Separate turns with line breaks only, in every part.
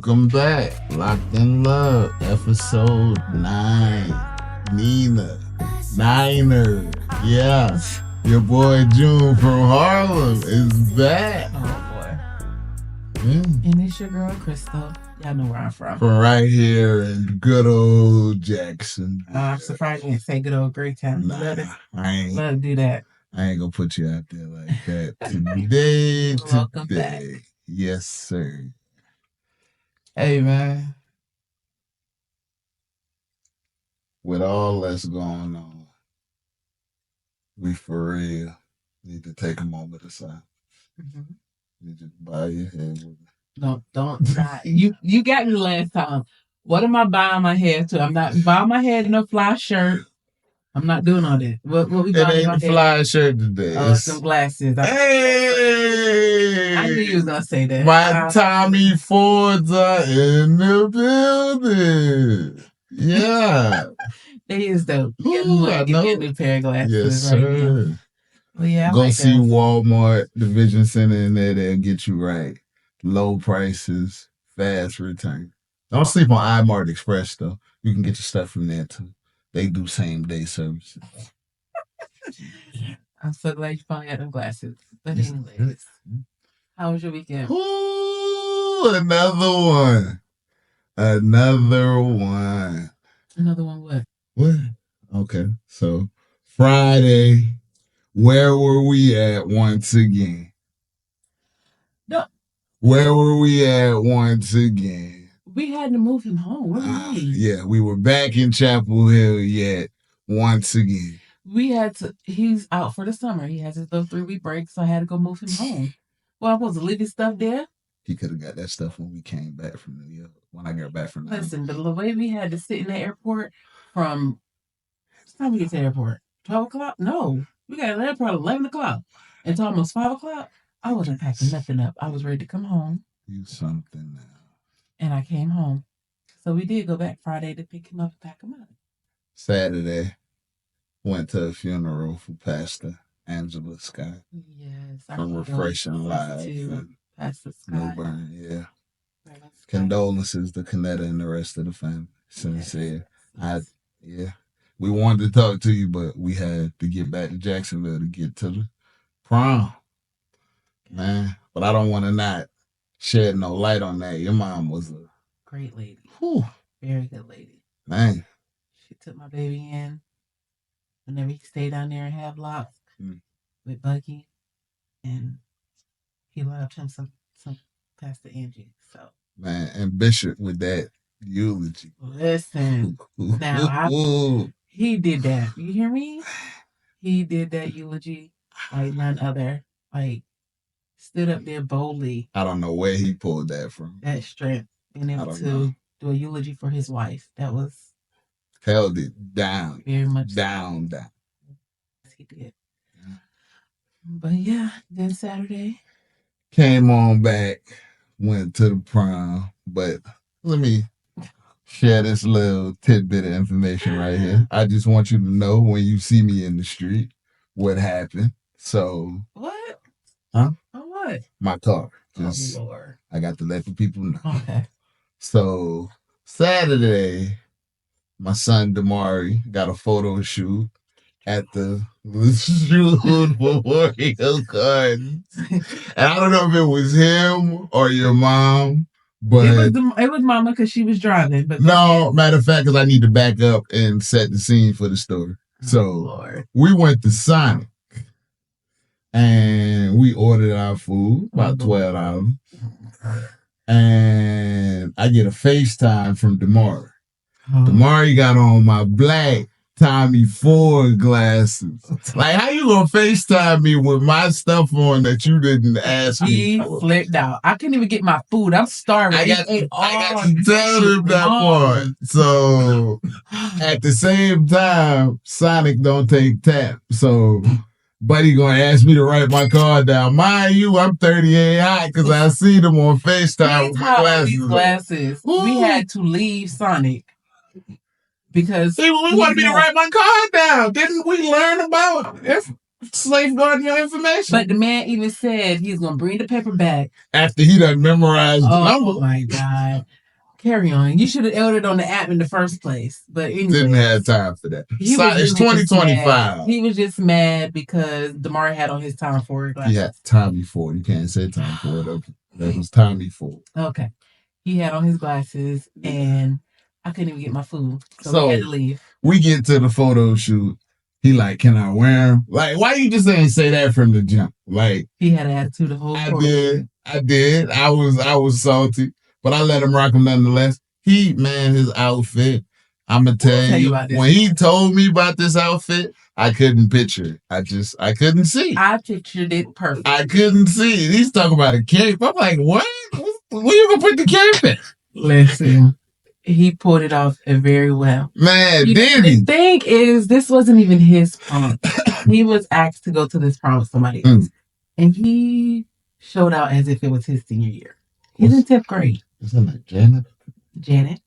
Welcome back. Loc'd N Love, episode 9. Niner. Yeah. Your boy June from Harlem is back.
Oh boy. And it's your girl Krystal. Y'all know where I'm from.
From right here in good old Jacksonville.
I'm surprised you didn't say good old Greytown.
Nah, I ain't.
Love to do that.
I ain't gonna put you out there like that today.
Welcome back.
Yes, sir.
Hey, man.
With all that's going on, we for real need to take a moment aside.
Mm-hmm.
You just bow your head with it.
No, don't try. You got me last time. What am I buying my head to? I'm not buying my head in a fly shirt. I'm not doing all that. What we buying?
It ain't the fly shirt today.
Oh, some glasses.
Hey!
I knew you was gonna say that.
My Tommy Fords are in the building. Yeah.
They is dope. Give me a new pair of glasses.
Yes, sir.
Well, yeah,
go see Walmart Division Center in there. They'll get you right. Low prices, fast return. Don't sleep on iMart Express, though. You can get your stuff from there, too. They do same-day services.
I'm so glad you finally got them glasses. But anyways, how was your weekend?
Ooh, another one. Another one
what?
What? Okay, so Friday, where were we at once again?
No.
Where were we at once again?
We had to move him home. What do you mean?
Yeah, we were back in Chapel Hill yet once again.
We had to. He's out for the summer. He has his little 3-week break, so I had to go move him home. Well, I'm supposed to leave his stuff there.
He could have got that stuff when we came back from New York. When I got back from New York.
Listen, the way we had to sit in the airport from. What time we get to the airport? 12 o'clock? No, we got to the airport at 11 o'clock until almost 5 o'clock. I wasn't packing nothing up. I was ready to come home.
You something now.
And I came home. So we did go back Friday to pick him up and pack him up.
Saturday, went to a funeral for Pastor Angela Scott.
Yes.
From Refreshing Live.
Pastor Scott.
No burn, yeah. Condolences to Canetta and the rest of the family. Sincere.
Yes.
We wanted to talk to you, but we had to get back to Jacksonville to get to the prom. Man, but I don't want to not shed no light on that. Your mom was a
great lady.
Whew.
Very good lady.
Man.
She took my baby in whenever he stayed down there and have locks with Bucky. And he loved him some Pastor Angie. So
man, and Bishop with that eulogy.
Listen. Now he did that. You hear me? He did that eulogy like none other. Like stood up there boldly.
I don't know where he pulled that from.
That strength. Being able to do a eulogy for his wife. That was
held it down.
Very much
down.
Yes, he did. Yeah. But yeah, then Saturday.
Came on back, went to the prom. But let me share this little tidbit of information right here. I just want you to know when you see me in the street, what happened. So
what?
Huh?
Oh, what?
My car.
Just, Lord.
I got to let the people know.
Okay.
So Saturday, my son Damari got a photo shoot at the Shoot Memorial Garden. And I don't know if it was him or your mom, but
it was Mama because she was driving. But
no, matter of fact, because I need to back up and set the scene for the story. So we went to Sonic and we ordered our food, about $12. And I get a FaceTime from Damari. Damari got on my black Tommy Ford glasses. Like, how you gonna FaceTime me with my stuff on that you didn't ask me for?
He flipped out. I couldn't even get my food. I'm starving.
I got to tell him that part. So, at the same time, Sonic don't take tap. So, Buddy gonna ask me to write my card down. Mind you, I'm 38 hot because I see them on FaceTime with my
glasses. We had to leave Sonic. Because
he wanted me to write my card down. Didn't we learn about it? safeguarding your information.
But the man even said he's gonna bring the paper back
after he done memorized the number.
Oh my God. Carry on. You should have ordered on the app in the first place. But anyway.
Didn't have time for that. It's 2025.
He was just mad because Damari had on his Tom Ford glasses.
Yeah, Tommy Ford. You can't say Tom Ford. Okay. That was Tommy Ford.
Okay. He had on his glasses and I couldn't even get my food. So we had to leave. We
get to the photo shoot. He like, can I wear him? Like, why you just ain't say that from the jump? Like,
he had an attitude the whole
time. I did. I was salty, but I let him rock him nonetheless. His outfit. I'm gonna tell you when he told me about this outfit, I couldn't picture it. I couldn't see.
I pictured it perfect.
I couldn't see it. He's talking about a cape. I'm like, what? Where you gonna put the cape in?
Listen. He pulled it off very well.
Man, did he?
The thing is, this wasn't even his prom. He was asked to go to this prom with somebody else. And he showed out as if it was his senior year. He's in 10th grade.
Isn't that Janet?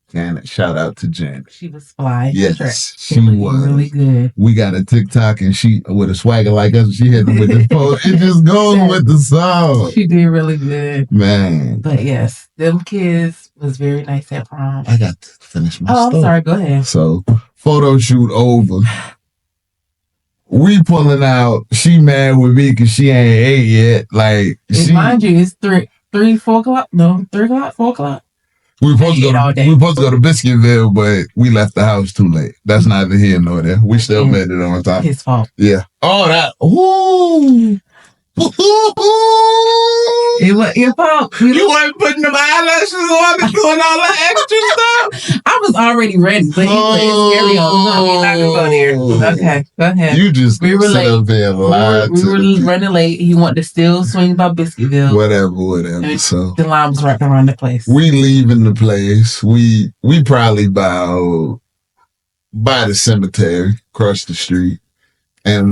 Janet.
Shout out to Janet.
She was fly.
Yes, she was.
Really good.
We got a TikTok and she, with a swagger like us, she hit with this pose. It just goes with the song.
She did really good.
Man.
But yes, them kids was very nice at prom.
I got to finish my story.
I'm sorry. Go ahead.
So, photo shoot over. We pulling out. She mad with me because she ain't ate yet. Like,
mind you, it's 4 o'clock. No, 3 o'clock, 4 o'clock.
We were supposed to go to Biscuitville, but we left the house too late. That's neither here nor there. We still made it on time.
His fault.
Yeah. Oh, that. Ooh.
It was your fault.
You weren't putting them eyelashes on and doing all the extra stuff.
I was already ready, but he played scary on. We're not gonna go there. Okay, go ahead.
You just we were late.
We were running late. He wanted to still swing by Biscuitville.
Whatever.
And
so
the line was right around the place.
We leaving the place. We probably by the cemetery across the street and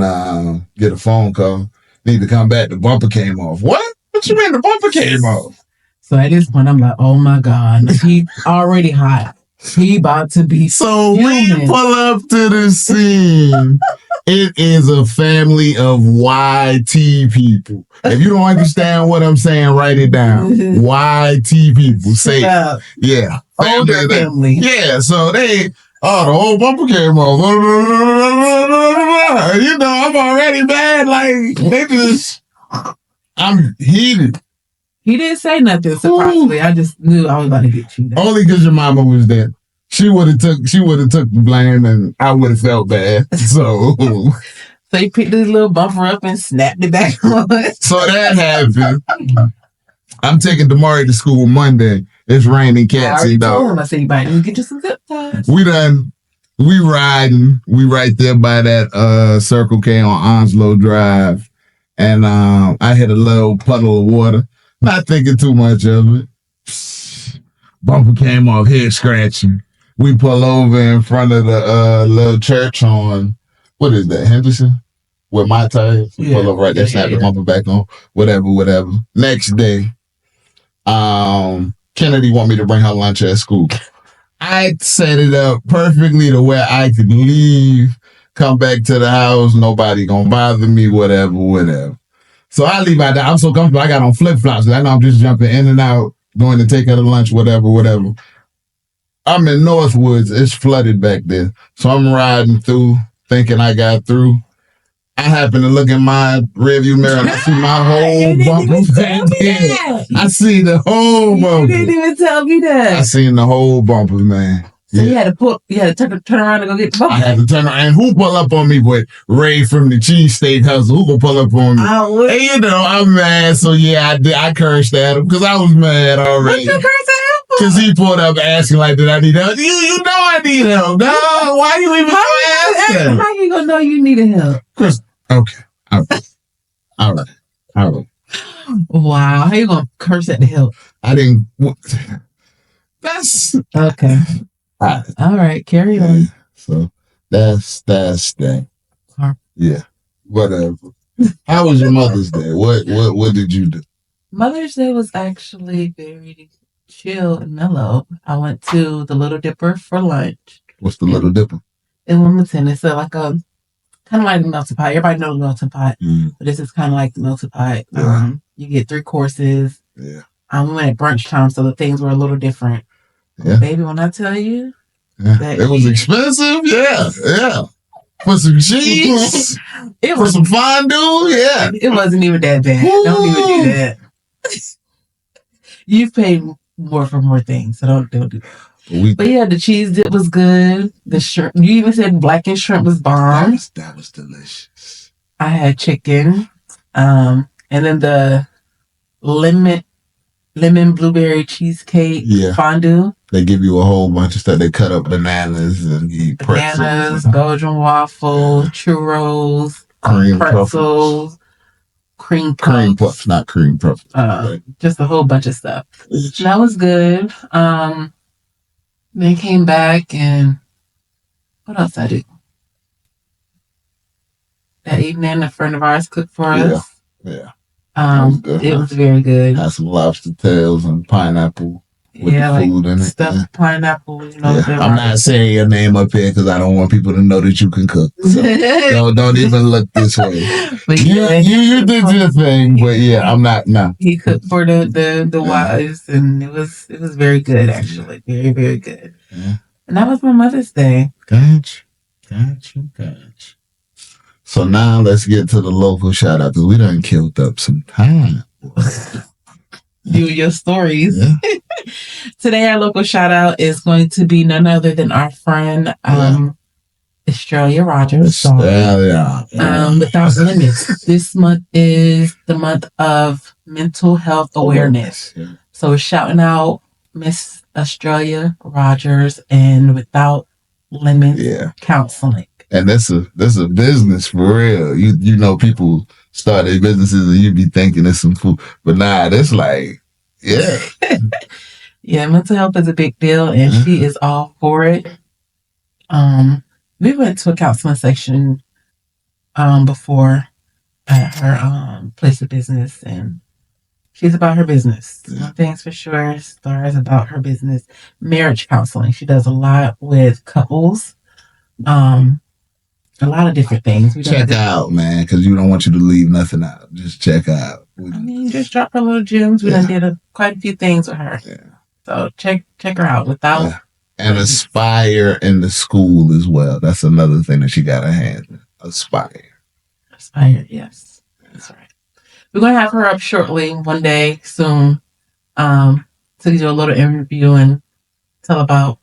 get a phone call. Need to come back. The bumper came off. What? What you mean the bumper came off?
So at this point, I'm like, oh my God. He already hot. He about to be
So human. We pull up to the scene. It is a family of YT people. If you don't understand what I'm saying, write it down. YT people. Say it. Yeah.
Older family.
Yeah. So the whole bumper came off. You know, I'm already mad. Like, I'm heated.
He didn't say nothing, surprisingly. I just knew I was about to get you.
Only because your mama was there. She would have took the blame and I would have felt bad. So
he picked this little bumper up and snapped it back on.
So that happened. I'm taking Damari to school Monday. It's raining cats and dogs.
I said you might need to get you some zip ties.
We riding. We right there by that Circle K on Onslow Drive. And I hit a little puddle of water. Not thinking too much of it. Bumper came off, head scratching. We pull over in front of the little church on, what is that, Henderson? With my tires. Pull over right there, snap the bumper back on. Whatever. Next day, Kennedy want me to bring her lunch at school. I set it up perfectly to where I could leave, come back to the house, nobody gonna bother me, whatever. So I leave out there. I'm so comfortable. I got on flip-flops. I know I'm just jumping in and out, going to take her to lunch, whatever. I'm in Northwoods. It's flooded back there. So I'm riding through, thinking I got through. I happen to look in my rearview mirror and I see my whole bumper back there. I see the whole bumper.
You didn't even tell me that.
I seen the whole bumper, man.
So you had to turn around and go get the bumper.
I had to turn around. And who pull up on me but Ray from the Cheesesteak Hustle? Who gonna pull up on me? And you know, I'm mad. So yeah, I cursed at him because I was mad already.
What you curse at him for?
Because he pulled up asking like, did I need help? You know I need help. No, why you even asking?
How you gonna know you needed help?
Okay. All right.
Wow. How you gonna curse at the help?
I didn't. That's
okay. All right, carry on.
So that's that. Yeah, whatever. How was your Mother's Day? What did you do?
Mother's Day was actually very chill and mellow. I went to the Little Dipper for lunch.
What's the Little Dipper?
In Wilmington. It's like a kind of like the melting pot. Everybody knows the melting pot, but this is kind of like the melting pot.
Yeah.
You get 3 courses.
Yeah.
We went at brunch time, so the things were a little different.
Yeah.
Baby, when I tell you,
it was expensive. Yeah. For some cheese, for some fondue. Yeah,
it wasn't even that bad. Woo! Don't even do that. You've paid more for more things, so don't do that. But yeah, the cheese dip was good. The shrimp, you even said blackened shrimp was bomb.
That was delicious.
I had chicken, and then the lemon blueberry cheesecake fondue.
They give you a whole bunch of stuff. They cut up bananas and eat pretzels.
Belgian waffle, churros,
cream
pretzels, cream
puffs, not cream puffs.
Just a whole bunch of stuff. That was good. Then came back and what else I do? That evening, a friend of ours cooked for us.
Yeah.
It was very good.
Had some lobster tails and pineapple with the food in it.
Stuffed pineapple.
I'm not saying your name up here because I don't want people to know that you can cook. So don't even look this way. But you did your thing, but I'm not. No.
He cooked for the wives, and it was very good actually, very very good. Yeah. And that was my Mother's Day.
Gotcha. So now let's get to the local shout out because we done killed up some time.
You and your stories. Yeah. Today our local shout out is going to be none other than our friend Australia Rogers. Without Limits. This month is the month of mental health awareness. Yeah. So we're shouting out Miss Australia Rogers and Without Limits Counseling.
And that's a business for real. You know, people start their businesses and you be thinking it's some food, but nah, that's like,
mental health is a big deal, and she is all for it. We went to a counseling section before at her place of business, and she's about her business. One thing's for sure, Star's about her business. Marriage counseling. She does a lot with couples. A lot of different things.
Check out, man, because we don't want you to leave nothing out. Just check out.
Just drop her little gems. We done did quite a few things with her. Yeah. So check her out.
And Aspire in the school as well. That's another thing that she got her hand in. Aspire,
yes. That's right. We're going to have her up shortly one day soon to do a little interview and tell about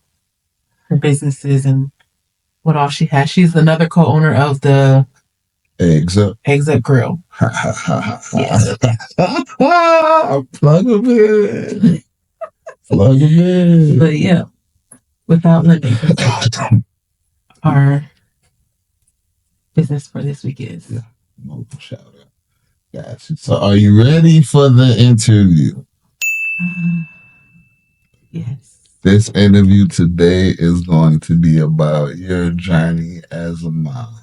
her businesses and what all she has. She's another co-owner of the
Eggs Up
Grill.
Yes. Plug them in.
But yeah, Without Limits. Our business for this week is.
Shout out. Gotcha. So are you ready for the interview?
Yes.
This interview today is going to be about your journey as a mom.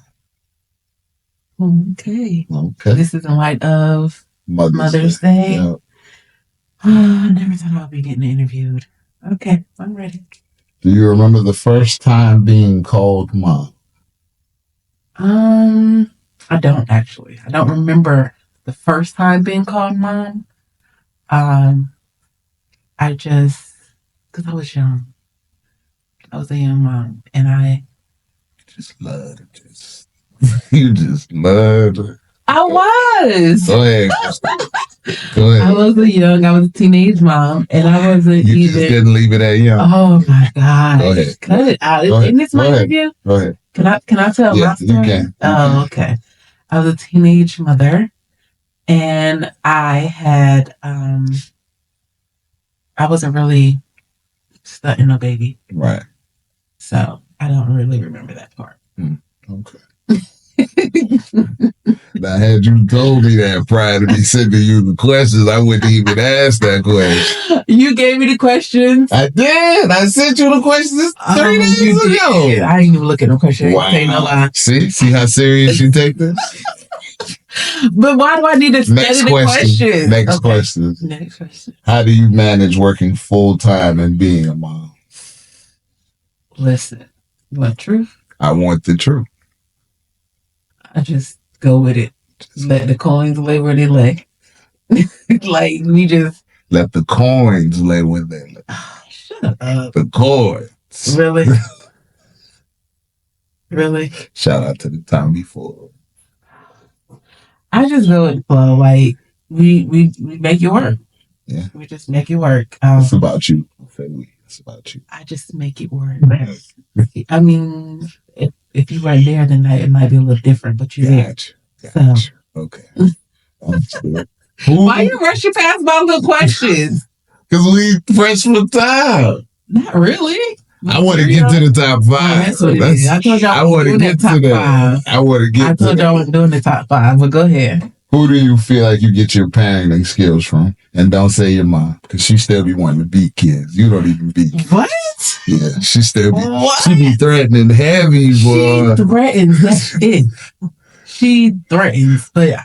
Okay. This is in light of Mother's Day.
Yep.
I never thought I would be getting interviewed. Okay, I'm ready.
Do you remember the first time being called mom?
I don't actually. I don't remember the first time being called mom. Because I was young. I was a young mom, and I
just loved it. You just loved it.
I was.
Go ahead.
I was a teenage mom, and I wasn't
You just didn't leave it at young.
Oh my God.
Go ahead.
Cut it out. Isn't this my interview?
Go ahead.
Can I tell my story?
You can.
Oh, okay. I was a teenage mother, and I had I wasn't really stunting a baby.
Right.
So I don't really remember that part.
Okay. Now, had you told me that prior to me sending you the questions, I wouldn't even ask that question.
You gave me the questions.
I did. I sent you the questions 3 days ago.
I didn't even look at the questions.
Wow.
Ain't no lie.
See how serious you take this?
But why do I need to study the questions?
Next question. How do you manage working full time and being a mom?
Listen, you want truth?
I want the truth.
I just go with it. Let the coins lay where they lay. Like, we just...
Let the coins lay where they lay.
Shut up.
The coins.
Really? Really?
Shout out to the Tommy Ford.
I just go with the flow. Like, we make it work.
Yeah.
We just make it work.
It's about you. It's about you.
I just make it work. I mean, if you weren't there, then it might be a little different, but you're there.
Gotcha. So. Okay.
Why you rushing past my little questions?
Because we pressed for time.
Not really.
I want to get to the top 5.
That's what it is. I told y'all I
want to get to that. I want to get to that.
I told y'all I wasn't doing the top 5, but go ahead.
Who do you feel like you get your parenting skills from? And don't say your mom, because she still be wanting to beat kids. You don't even beat kids.
What?
Yeah, she still be. What? She be threatening heavy, boy.
She threatens. That's it. She threatens, but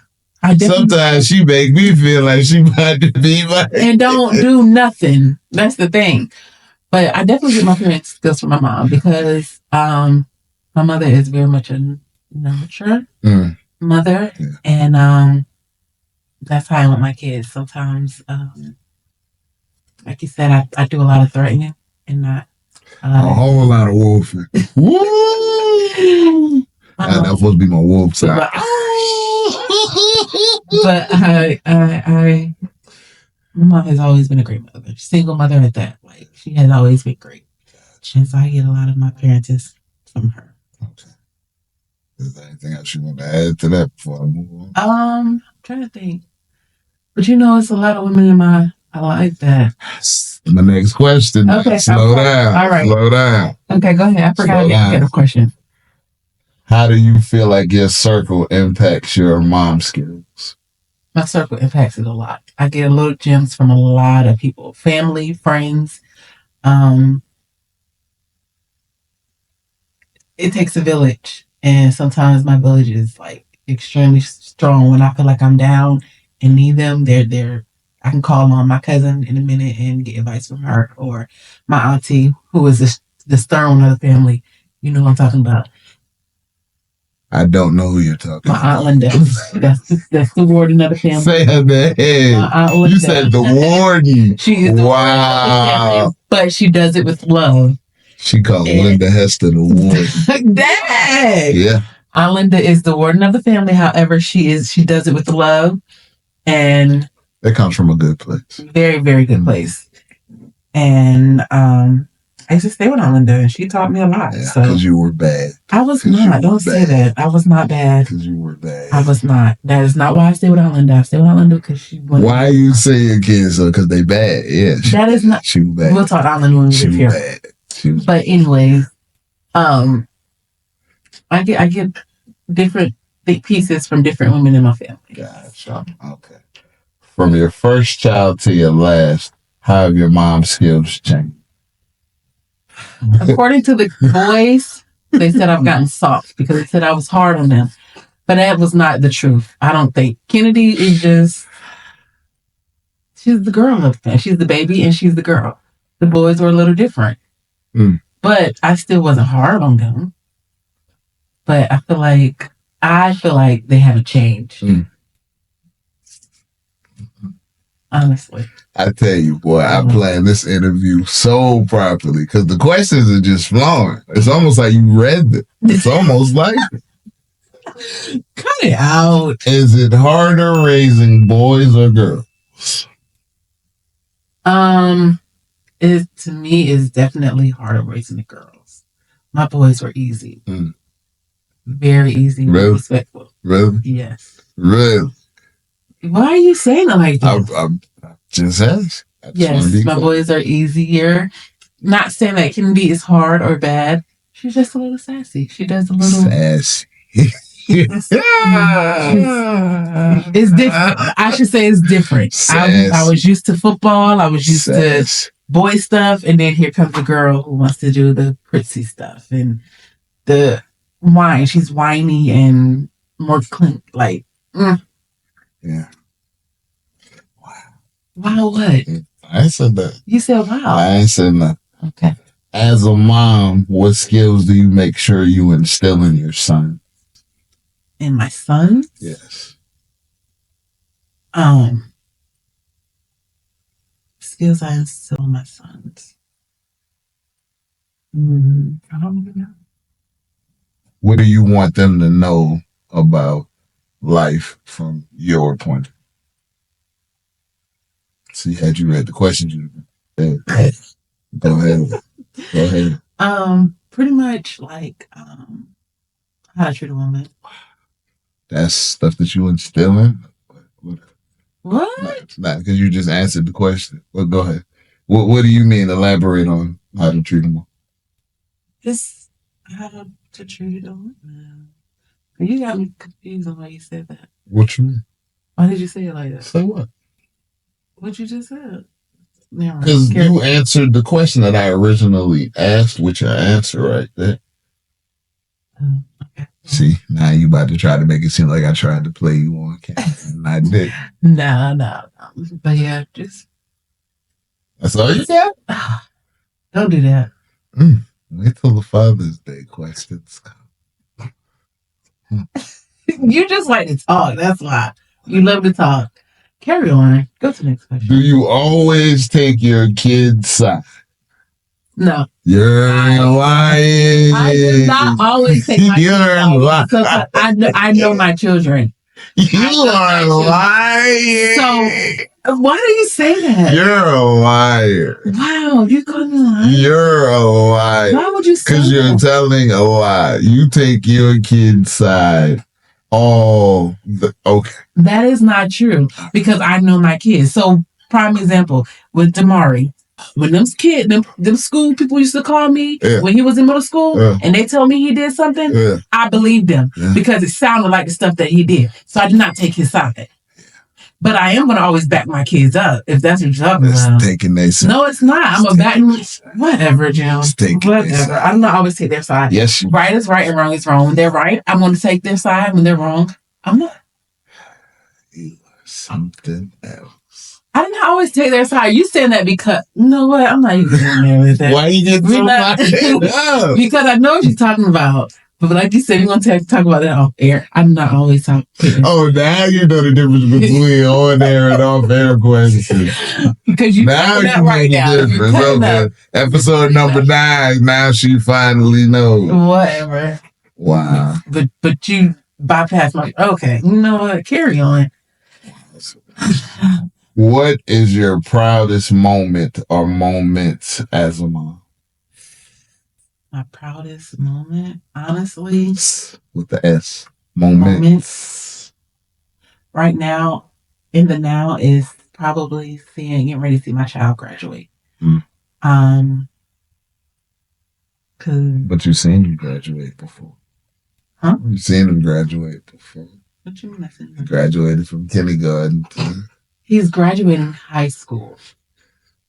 sometimes she make me feel like she about to be my
and don't do nothing. That's the thing. But I definitely get my parenting skills from my mom because my mother is very much a nurturer mother, and that's how I want my kids. Sometimes, like you said, I do a lot of threatening and not
a whole lot of wolfing. Woo! That's supposed to be my wolf side.
But my mom has always been a great mother, single mother at that. Like, she has always been great, and so I get a lot of my parenting from her.
Okay. Is there anything else you want to add to that before I move on?
I'm trying to think, but it's a lot of women in my life that.
My next question.
Okay,
slow down.
All right,
slow down.
Okay, go ahead. I forgot to get a question.
How do you feel like your circle impacts your mom skills?
My circle impacts it a lot. I get little gems from a lot of people, family, friends. It takes a village, and sometimes my village is like extremely strong. When I feel like I'm down and need them, they're there. I can call on my cousin in a minute and get advice from her, or my auntie, who is the stern one of the family. You know what I'm talking about.
I don't know who you're talking about.
My Aunt Linda. That's the warden of the family.
Say her name. You said the warden.
She is the warden of the family, but she does it with love.
She called Linda Hester the warden.
Dang!
Yeah.
Aunt Linda is the warden of the family. However, she does it with love, and
that comes from a good place.
Very, very good place. And I used to stay with Aunt Linda, and she taught me a lot.
Yeah, because you were bad.
I was not. Don't say that. I was not bad.
Because you were bad.
I was not. That is not why I stay with Aunt Linda. I stay with Aunt Linda because she.
Why you say your kids so? Because they bad. Yeah.
That is not.
She was bad.
We'll talk to Aunt Linda when we live here.
Bad. She was
but anyways, I get different pieces from different women in my family.
Gotcha. Okay. From your first child to your last, how have your mom's skills changed?
According to the boys, they said I've gotten soft because they said I was hard on them. But that was not the truth. I don't think. Kennedy is just... She's the girl of the family. She's the baby and she's the girl. The boys were a little different. But I still wasn't hard on them. But I feel like they haven't changed. Honestly.
I tell you, boy, I planned this interview so properly because the questions are just flowing. It's almost like you read it. It's almost like
cut it out.
Is it harder raising boys or girls?
It to me is definitely harder raising the girls. My boys were easy. Very easy,
really?
Respectful.
Really?
Yes.
Really?
Why are you saying it like that?
I'm just asking.
Yes, my boys are easier. Not saying that Kennedy is hard or bad. She's just a little sassy. She does a little
sassy.
It's different. I should say it's different. I was used to football. I was used to boy stuff, and then here comes the girl who wants to do the prissy stuff and the whine. She's whiny and more clink. Like,
yeah.
Wow, what?
I ain't said that.
You said wow.
I ain't said nothing.
Okay.
As a mom, what skills do you make sure you instill in your son?
in my sons.
Yes.
Skills I instill in my sons. I don't even know.
What do you want them to know about life from your point of view? See, had you read the questions, you go ahead.
Pretty much like how to treat a woman.
That's stuff that you instill in?
What?
Not because you just answered the question. Well, go ahead. What do you mean? Elaborate on how to treat a woman.
Just how to treat a woman. You got me confused on why you said that.
What you mean?
Why did you say it like that?
Say what?
What you just said.
Because you answered the question that I originally asked with your answer right there.
Okay.
See, now you about to try to make it seem like I tried to play you on camera, and I did.
No. But yeah, just...
That's all you said?
Don't do that.
Wait till the Father's Day questions come.
You just like to talk. That's why. You love to talk. Carry on. Go to the next question.
Do you always take your kid's side?
No.
You're lying.
I do not always take my kids side. I know my children.
You are lying.
So why do you say that?
You're a liar.
Wow, you called me a liar.
You're a liar.
Why would you say that?
Because you're telling a lie. You take your kid's side. Okay.
That is not true because I know my kids. So prime example with Damari. When them school people used to call me when he was in middle school and they tell me he did something, I believed them because it sounded like the stuff that he did. So I did not take his side. But I am going to always back my kids up if that's what you're talking about.
Taking their side.
No, it's not. I'm a back. Whatever, Jim. Whatever. I'm not always take their side.
Yes.
Right is right and wrong is wrong. When they're right, I'm going to take their side. When they're wrong, I'm not.
You are something else.
I did not always take their side. You saying that because, you know what? I'm not even going there with that.
Why you getting so fired up?
Because I know what you're talking about. But like you said, we're going to talk about that off air. I'm not always talking.
Oh, now you know the difference between on air and off air questions.
Because you know that right now.
Okay. Episode number 9. Now she finally knows.
Whatever.
Wow.
But you bypassed my... Okay. You know what? Carry on.
What is your proudest moment or moments as a mom?
My proudest moment, honestly,
with the S. Moments.
Right now, in the now is probably getting ready to see my child graduate.
But you've seen him graduate before.
Huh?
You've seen him graduate before.
What you mean I seen him?
He graduated from kindergarten to...
He's graduating high school.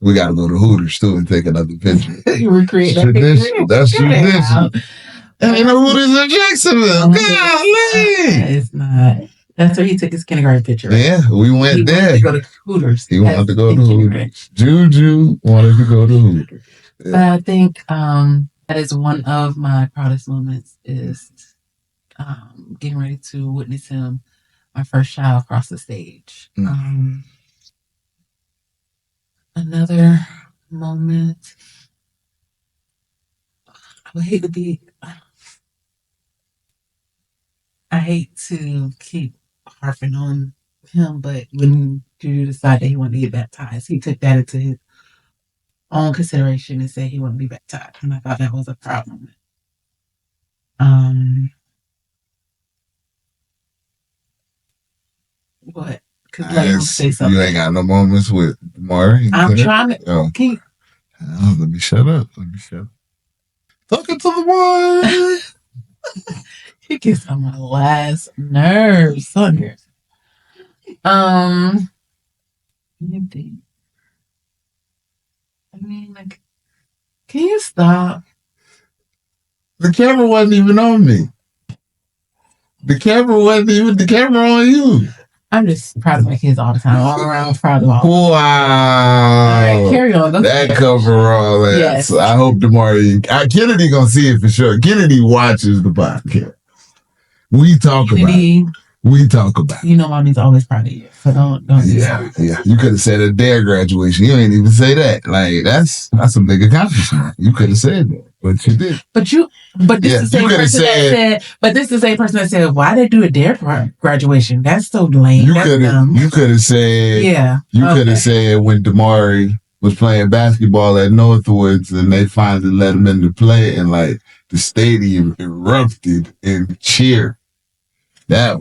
We got to go to Hooters too and take another picture.
You recreate that picture?
That's tradition. And ain't no Hooters in Jacksonville. Golly!
It's not. That's where he took his kindergarten picture. Right?
Yeah, we went there.
He wanted to go to Hooters.
He wanted to go to Hooters. Juju wanted to go to Hooters. Yeah.
But I think that is one of my proudest moments is getting ready to witness him, my first child, across the stage. Another moment, I hate to keep harping on him, but when Juju decided that he wanted to get baptized, he took that into his own consideration and said he wanted to be baptized. And I thought that was a proud moment. What? Say something.
You ain't got no moments with Maury?
I'm trying to.
Oh. Let me shut up. Talking to the boy.
He gets on my last nerves. So nerves. Anything. I mean, like, can you stop?
The camera wasn't even on me. The camera on you.
I'm just proud of my kids all the time. All around proud of all.
Wow.
All right, carry on.
That cover all that.
Yes.
I hope tomorrow Kennedy gonna see it for sure. Kennedy watches the podcast. We talk about it. We talk about it.
You know, mommy's always proud of you. So don't.
Yeah. You could have said at their graduation. You ain't even say that. Like that's a big accomplishment. You could have said that, but you did. But
this is the same person that said. But this is the same person that said, "Why they do a dare graduation? That's so lame." You could
have said.
Yeah.
You could have said when Damari was playing basketball at Northwoods and they finally let him into play and like the stadium erupted in cheer. I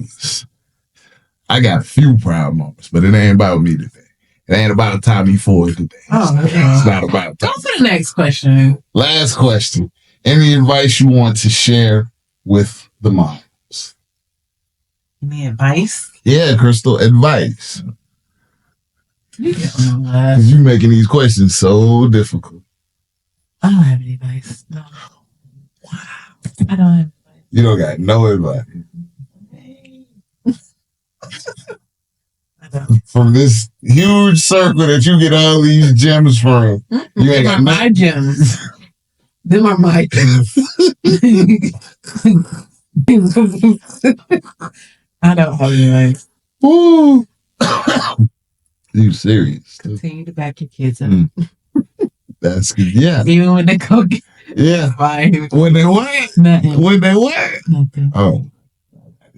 got a few proud moments, but it ain't about me today. It ain't about Tommy Ford today. It's not about Tommy.
Go to the next question.
Last question. Any advice you want to share with the moms?
Any advice?
Yeah, Krystal, advice.
Because
you making these questions so difficult.
I don't have any advice. No. Wow. I don't have advice.
You don't got no advice. From this huge circle that you get all these gems from. You ain't got
my gems. Them are my gems. I don't have any advice.
Ooh. You serious?
Continue to back your kids up.
That's good. Yeah.
Even when they go get
fine. When they what?
Nothing.
When they what?
Nothing.
Oh.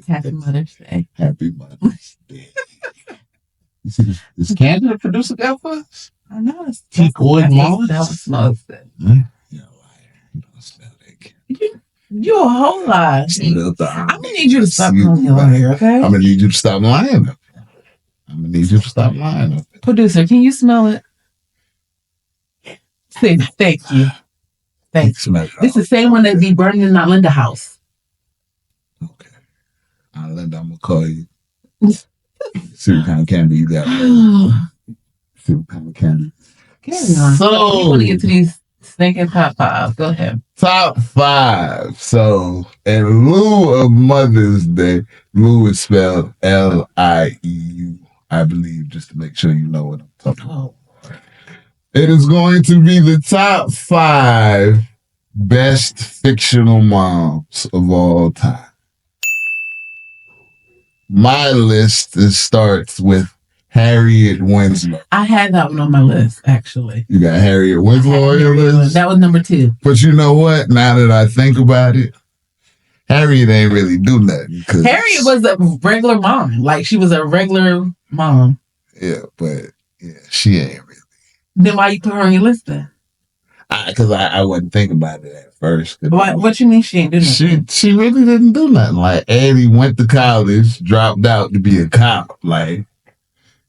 Happy Mother's Day.
Happy Mother's Day. You see this candle the producer got for us?
I know. It's
Teakwood Moss.
That was smells good.
You're a liar. You don't smell that candle.
You're a whole lie. I'm gonna need you to stop calling me a liar, okay?
I'm gonna need you to stop lying.
Producer, can you smell it? Say thank you. Thank you. This is the same one that be burning in our Linda house.
Okay. Linda, I'm gonna call you. See what kind of candy you got. See what kind of candy.
Carry on. So we want to get to these stinking top 5. Go ahead.
Top 5. So in lieu of Mother's Day, Lou is spelled Lieu, I believe, just to make sure you know what I'm talking about. It is going to be the top 5 best fictional moms of all time. My list starts with Harriet Winslow.
I had that one on my list, actually.
You got Harriet Winslow on your list?
That was number 2.
But you know what? Now that I think about it, Harriet ain't really do nothing.
Harriet was a regular mom. Like, she was a regular mom.
Yeah, but she ain't really.
Then why you put her on your list then?
Because I wasn't thinking about it at first.
What you mean she ain't do nothing?
She really didn't do nothing. Like, Eddie went to college, dropped out to be a cop. Like,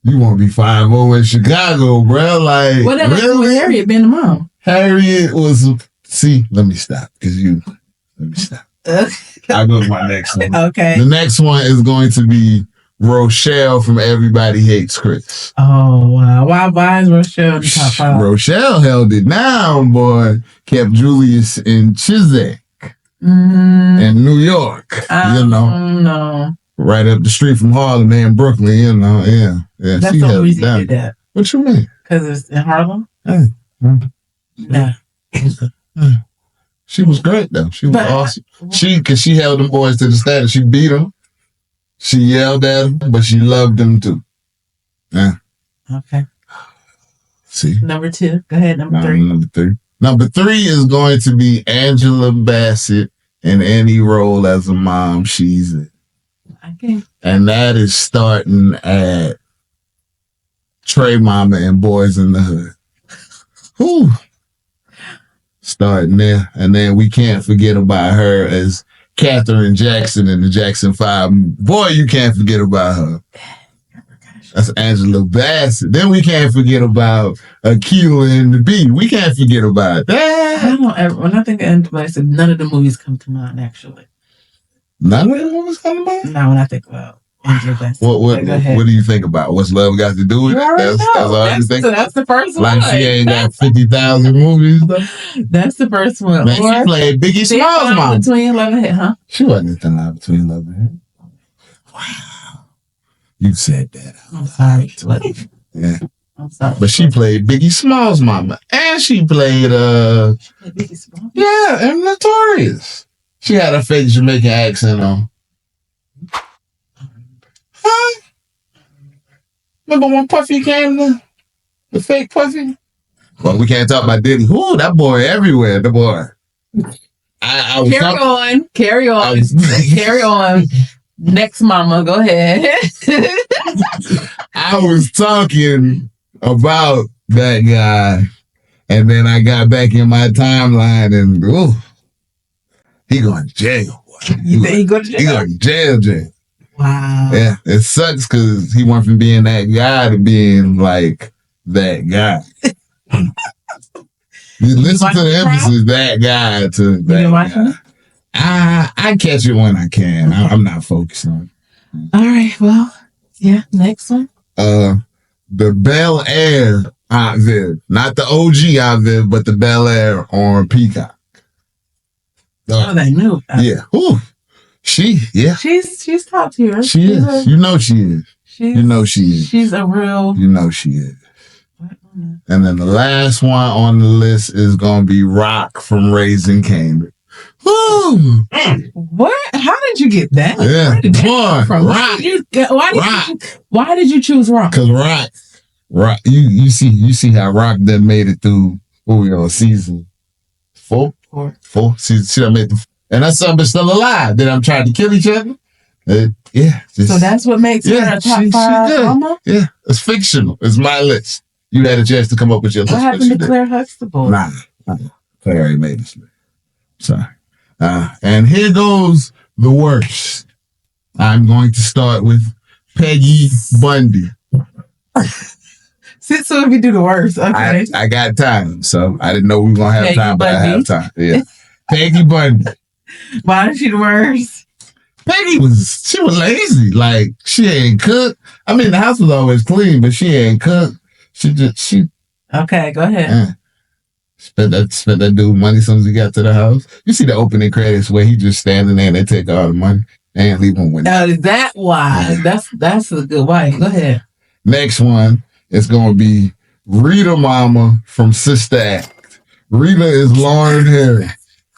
you want to be 5-0 in Chicago, bro. Like,
what happened with Harriet being the mom?
Harriet was... See, let me stop. Let me stop. I'll go to my next one.
Okay.
The next one is going to be Rochelle from Everybody Hates Chris.
Oh, wow. Why is Rochelle in the top 5?
Rochelle held it down, boy. Kept Julius in Chiswick in New York.
No.
Right up the street from Harlem and Brooklyn, Yeah.
That's
she
the
held
reason
it down.
you did that.
What you mean?
Because it's in Harlem? Yeah.
She was great, though. She was awesome. Because she held them boys to the standard. She beat them. She yelled at them, but she loved them too. Yeah.
Okay.
See?
Number 2. Go ahead, number 3.
Number 3 is going to be Angela Bassett in any role as a mom she's in.
Okay.
And that is starting at Trey Mama and Boys in the Hood. Whew. Starting there. And then we can't forget about her as Katherine Jackson in the Jackson 5. Boy, you can't forget about her. That's Angela Bassett. Then we can't forget about Akilah and the Bee. We can't forget about that.
I don't ever, when I think of Angela Bassett, none of the movies come to mind, actually.
None of the movies come to mind?
No, when I think about Angela Bassett.
What do you think about? What's love got to do with it?
That's the first one.
Like she ain't got 50,000 movies, though?
That's the first one.
Man, she played Biggie Smalls' mom.
Between Love and Hate, huh?
She wasn't in Line Between Love and Hate. Wow. You said that.
I'm sorry.
Yeah.
I'm sorry.
But she played Biggie Smalls' mama. And she played
Biggie Smalls?
Yeah, and Notorious. She had a fake Jamaican accent on. Huh? Remember when Puffy came to the fake Puffy? Well, we can't talk about Diddy. Ooh, that boy everywhere. The boy. I was
Carry on. Carry on. Next, mama, go ahead.
I was talking about that guy, and then I got back in my timeline, and he going to jail.
You think he go to jail?
He going to jail.
Wow.
Yeah, it sucks because he went from being that guy to being like that guy. You listen to the emphasis, that guy to that guy. I catch it when I can. Okay. I'm not focused on it.
All right, well, yeah, next one.
The Bel Air Aunt Viv. Not the OG Aunt Viv, but the Bel Air on Peacock.
They knew.
Yeah. Ooh. She's
top tier.
She is. You know she is. She's
a real.
You know she is. And then the last one on the list is going to be Rock from Raising Cambridge. Woo!
What? How did you get that?
Yeah.
Where did that from? Rock. Why did you choose Rock?
Because Rock. You see how Rock then made it through. What we on season 4? 4. She done made and that's something still alive. Then I'm trying to kill each other. Yeah.
So that's what makes her a top 5 mama?
Yeah. It's fictional. It's my list. You had a chance to come up with your list.
What happened to Claire Huxtable?
Nah. Claire already made this list. Sorry. And here goes the worst. I'm going to start with Peggy Bundy.
So if you do the worst, okay.
I got time, so I didn't know we were going to have Peggy time, Bundy. But I have time. Yeah. Peggy Bundy.
Why is she the worst?
Peggy was lazy. Like, she ain't cook. I mean, the house was always clean, but she ain't cook. She.
Okay, go ahead.
Spent that dude money as soon as he got to the house. You see the opening credits where he just standing there and they take all the money and leave him with it.
Is that why? Yeah. That's a good wife. Go ahead.
Next one is going to be Rita Mama from Sister Act. Rita is Lauren Harris.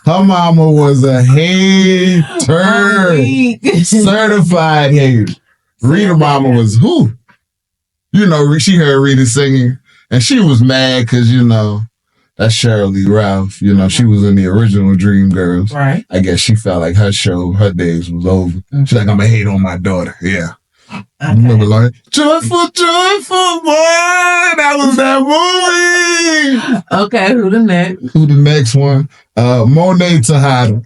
Her mama was a hater. Certified hater. Rita Mama was who? You know, she heard Rita singing and she was mad because, you know, that's Shirley Ralph. You know, she was in the original Dreamgirls.
Right.
I guess she felt like her days was over. Mm-hmm. She's like, I'm going to hate on my daughter. Yeah. Okay. I remember like, Joyful Boy. That was that movie.
Okay, who the next
one? Monet Tejada.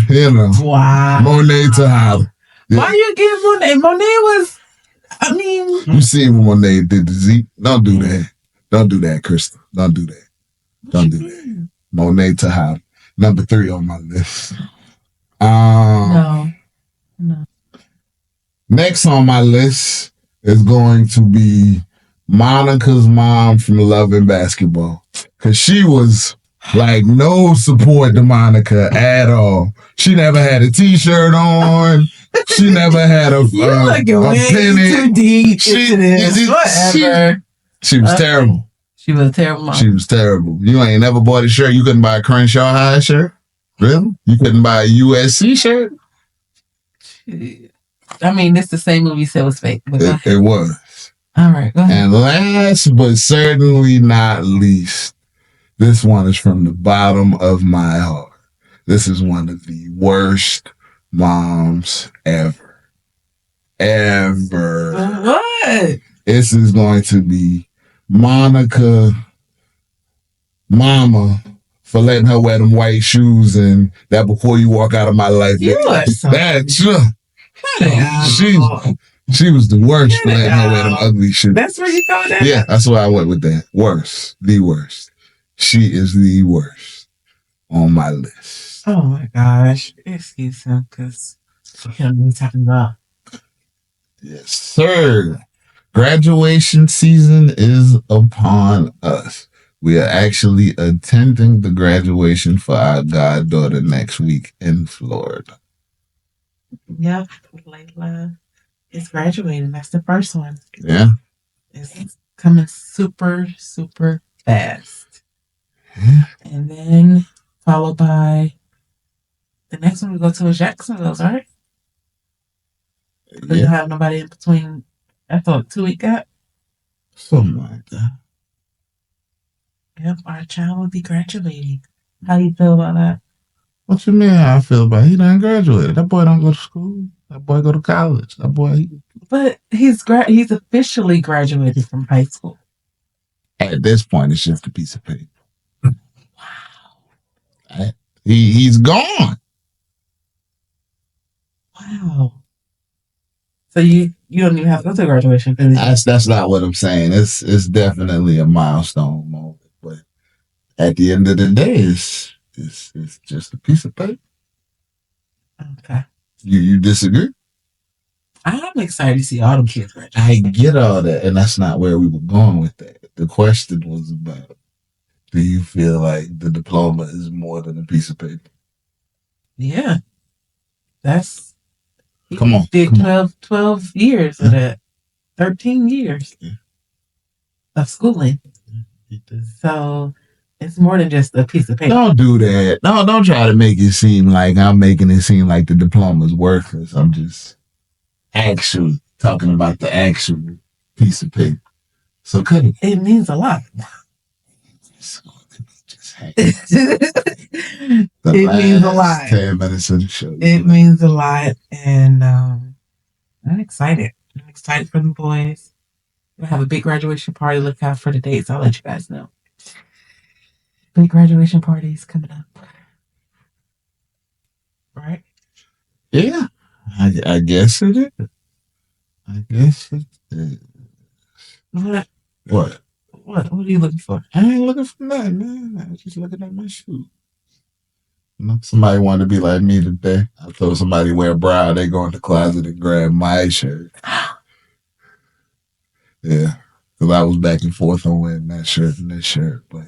You know.
Wow.
Monet Tejada.
Yeah. Why you give Monet? Monet was, I mean.
You see when Monet did the Z? Don't do that. Don't do that, Krystal. Don't do that. Don't do that. Monet Tejada. Number 3 on my list.
No.
Next on my list is going to be Monica's mom from Love and Basketball. Because she was like no support to Monica at all. She never had a t-shirt on. She never had a penny.
Too deep into this. Whatever.
She was terrible.
She was a terrible mom.
She was terrible. You ain't never bought a shirt. You couldn't buy a Crenshaw High shirt? Really? You couldn't buy a USC shirt?
I mean, it's the same movie you said was fake.
It was.
All right, go ahead.
And last but certainly not least, this one is from the bottom of my heart. This is one of the worst moms ever.
What?
This is going to be Monica Mama for letting her wear them white shoes and that before you walk out of my life.
You are
she was the worst for letting her wear them ugly shoes.
That's what you call that?
Yeah, that's why I went with that. Worst. The worst. She is the worst on my list.
Oh my gosh. Excuse him, because I don't know what he's talking about.
Yes, sir. Graduation season is upon us. We are actually attending the graduation for our goddaughter next week in Florida.
Yeah, Layla is graduating. That's the first one.
Yeah.
It's coming super, super fast.
Yeah.
And then followed by the next one we go to is Jacksonville, right? Couldn't have nobody in between. I thought 2-week gap.
Something like that.
Yep, our child will be graduating. How do you feel about that?
What you mean how I feel about it? He done graduated. That boy don't go to school. That boy go to college. That boy...
But he's officially graduated from high school.
At this point, it's just a piece of paper. Wow. He's gone.
Wow. So you don't even have to go to graduation.
That's not what I'm saying. It's definitely a milestone moment. But at the end of the day, it's just a piece of paper.
Okay.
You disagree?
I'm excited to see all them kids graduate.
I get all that, and that's not where we were going with that. The question was about, do you feel like the diploma is more than a piece of paper?
Yeah. That's...
Come on.
Did 12 years of that. 13 years of schooling. So it's more than just a piece of paper.
Don't do that. No, don't try to make it seem like I'm making it seem like the diploma is worthless. I'm just actually talking about the actual piece of paper. So cut it.
It means a lot. It means a lot.
10 minutes of the show.
It means a lot, and I'm excited. I'm excited for the boys. We'll have a big graduation party. Look out for the dates. I'll let you guys know. Big graduation parties coming up. Right?
Yeah. I guess it is. I guess it is.
What?
What?
What are you looking for?
I ain't looking for nothing, man. I was just looking at my shoes. You know, somebody wanted to be like me today. I told somebody wear bra, they go in the closet and grab my shirt. Yeah. Because I was back and forth on wearing that shirt and this shirt, but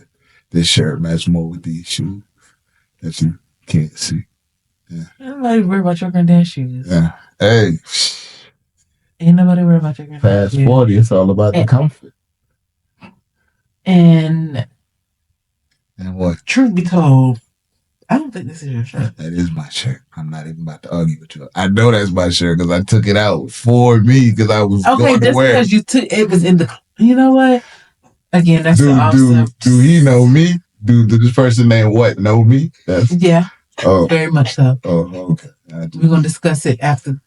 this shirt matched more with these shoes that you can't see. Yeah.
Ain't nobody worry about your granddad's shoes.
Yeah. Hey.
Ain't nobody worry about your granddad's shoes.
Past 40, it's all about the comfort.
And
what?
Truth be told, I don't think this is your shirt.
That is my shirt. I'm not even about to argue with you. I know that's my shirt because I took it out for me because I was going to wear it.
Because you took it was in the... You know what? Again, that's the awesome.
Do he know me? Do this person named what know me?
Yeah. Oh. Very much so.
Oh, okay.
We're going to discuss it after.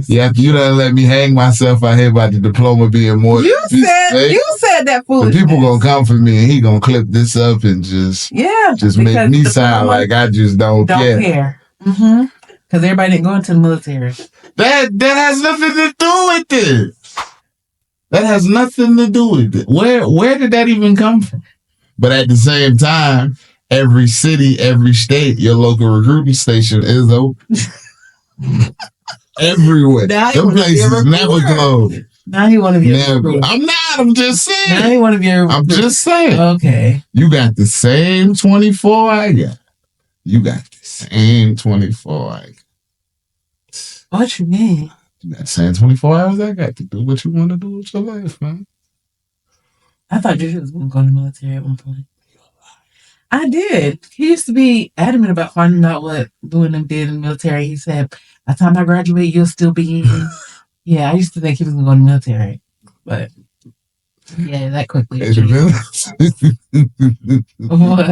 Yeah, you done let me hang myself out here about the diploma being more.
You said that foolishness.
The people gonna come for me and he gonna clip this up and just make me sound like I just don't care.
Mm-hmm. Because everybody didn't go into the military.
That has nothing to do with it. That has nothing to do with it. Where did that even come from? But at the same time, every city, every state, your local recruiting station is open. Everywhere. Them places never closed.
Now you want to be a recruiter.
I'm not. I'm just saying.
Now you want to be a recruiter.
I'm just saying.
Okay.
You got the same 24 I got. You got the same 24 I got.
What you mean?
You got the same 24 hours I got to do what you want to do with your life, man.
I thought you was going to go in the military at one point. I did. He used to be adamant about finding out what doing them did in the military. He said, by the time I graduate, you'll still be in. Yeah, I used to think he was going to go in the military. But, yeah, that quickly.
In the military.
What?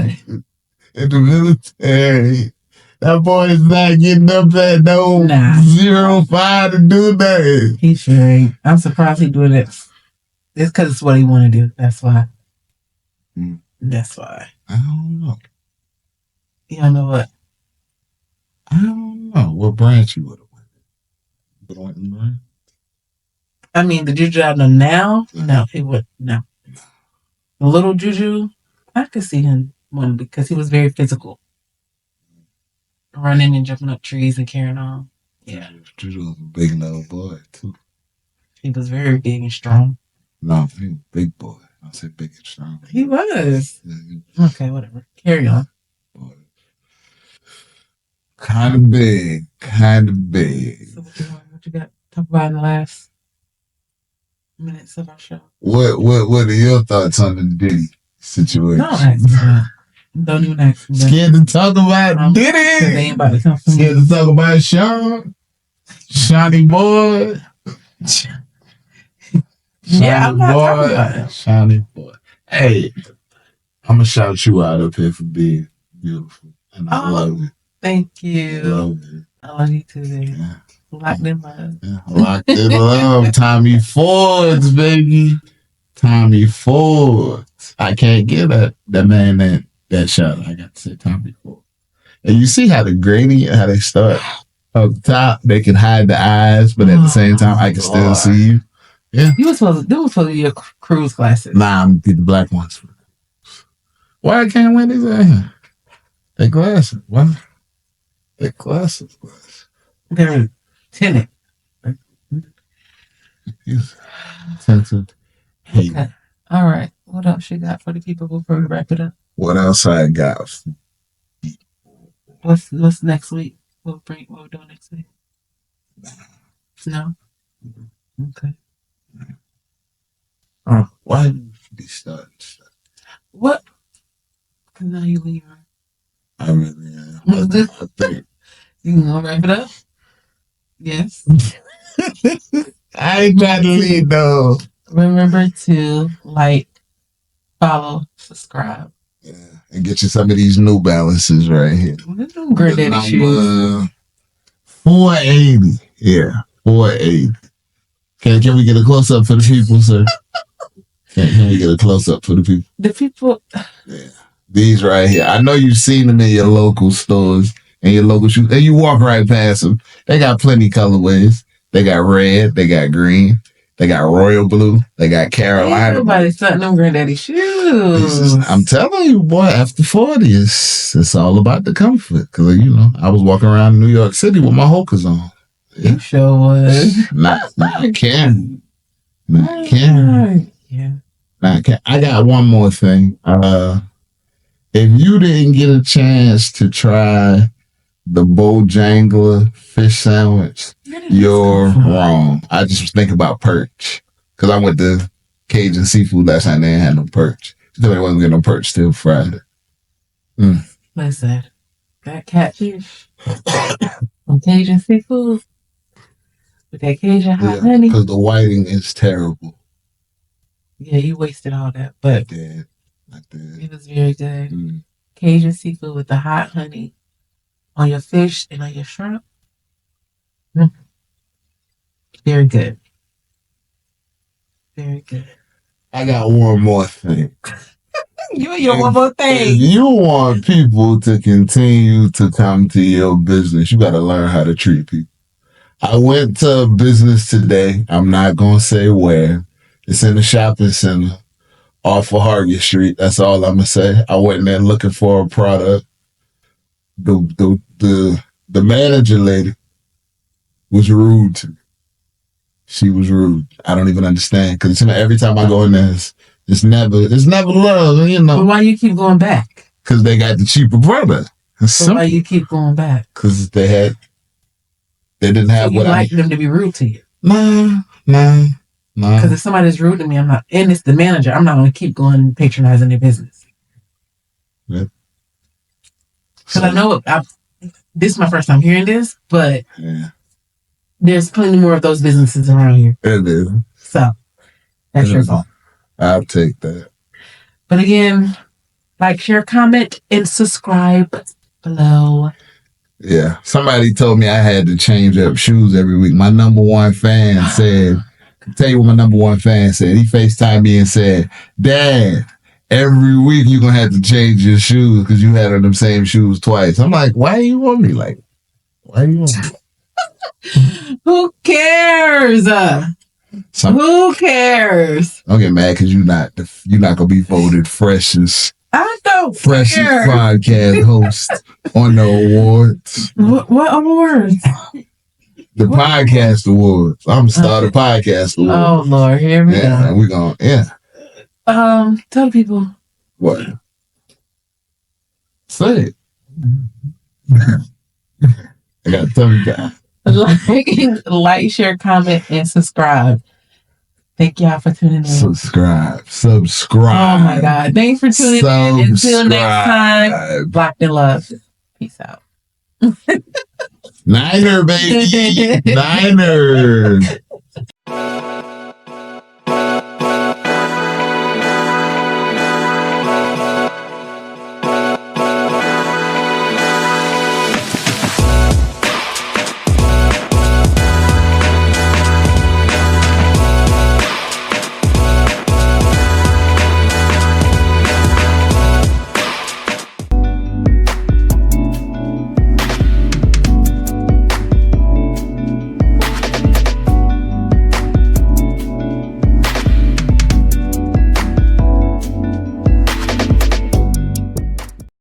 In the military. That boy is not getting up at 0-5 to do that.
He sure ain't. I'm surprised he doing it. It's because it's what he want to do. That's why. That's why.
I don't know.
You don't know what?
I don't know what branch you would have went in.
I mean, the Juju I know now? No, he would. No. The little Juju, I could see him one because he was very physical. Running and jumping up trees and carrying on. Yeah.
Juju was a big little boy, too.
He was very big and strong.
No, he was a big boy. I said big and strong.
He was. Yeah, okay, whatever. Carry on.
Kind of big.
So what you got to talk about in the last minutes of our show?
What are your thoughts on the Diddy situation?
Don't ask me that. Don't even ask me that.
Scared to talk about Diddy?
They ain't about to come from
Scared to talk about Sean? Shiny boy.
Yeah, I'm not talking about it.
Shiny boy. Hey, I'm gonna shout you out up here for being beautiful, and I love you.
Thank you.
I love you.
I love you too, baby.
Yeah.
Locked in love.
Yeah. Locked in love. Tommy Fords, baby. Tommy Fords. I can't get that man that shot. I got to say Tommy Fords. And you see how the gradient, how they start up top, they can hide the eyes, but at the same time, I can still see you. Yeah.
They were supposed to be your cruise glasses.
Nah, I'm gonna get the black ones. Why I can't wear these out here? They glasses. What? They glasses.
They're tinted.
Tinted. Hey.
Okay. All right. What else you got for the people before we wrap it up?
What else I got?
What's next week? What we're doing next week? No. Okay.
Why did you be starting?
What? Because now you leaving.
I really am. I think.
You gonna wrap it up? Yes.
I ain't trying to leave though.
Remember to like, follow, subscribe.
Yeah, and get you some of these New Balances right here.
Granddaddy shoes.
480. Yeah, 480. Can we get a close up for the people, sir? Can we get a close up for the people?
The people.
Yeah, these right here. I know you've seen them in your local stores and your local shoes, and you walk right past them. They got plenty colorways. They got red. They got green. They got royal blue. They got Carolina.
Nobody's starting them granddaddy shoes.
I'm telling you, boy, after 40, it's all about the comfort. Because, I was walking around New York City with my Hokers on.
Yeah. You sure was.
Not Karen. Not Karen.
Yeah.
Not Karen. I got one more thing. If you didn't get a chance to try the Bojangler fish sandwich, you're wrong. I just was thinking about perch. Because I went to Cajun Seafood last night and they ain't had no perch. She told me I wasn't getting no perch till Friday.
Listen, that catfish from Cajun Seafood with that Cajun hot honey.
Because the whiting is terrible.
Yeah, you wasted all that. But
I did.
It was very good. Cajun Seafood with the hot honey on your fish and on your shrimp. Very good. Very good.
I got one more thing.
One more thing.
If you want people to continue to come to your business, you got to learn how to treat people. I went to a business today. I'm not going to say where. It's in the shopping center off of Hargett Street. That's all I'm going to say. I went in there looking for a product. The manager lady was rude to me. She was rude. I don't even understand because every time I go in there, it's never love.
But why you keep going back?
Because they got the cheaper product.
So why you keep going back?
Because they didn't have
so you like them to be rude to you.
Nah.
Because if somebody's rude to me, I'm not, and it's the manager, I'm not going to keep going and patronizing their business.
Yeah.
Because I know this is my first time hearing this, but there's plenty more of those businesses around here.
It is.
So that's your fault.
I'll take that.
But again, like, share, comment, and subscribe below.
Yeah. Somebody told me I had to change up shoes every week. My number one fan said, I'll tell you what my number one fan said. He FaceTimed me and said, Dad, every week you're going to have to change your shoes because you had on them same shoes twice. I'm like, why do you want me? Like, why do you want me?
Who cares? Who cares?
Don't get mad because you're not gonna be voted freshest.
I don't
freshest
care.
Podcast host on the awards.
What awards?
The podcast awards. I'm starting podcast awards.
Oh Lord, here we go.
We're going.
Tell the people
what. Say it. I gotta tell you guys.
Like, share, comment, and subscribe. Thank y'all for tuning in.
Subscribe.
Oh my God. Thanks for tuning in. Until next time, Loc'd N Love. Peace out.
Niner, baby. Niners.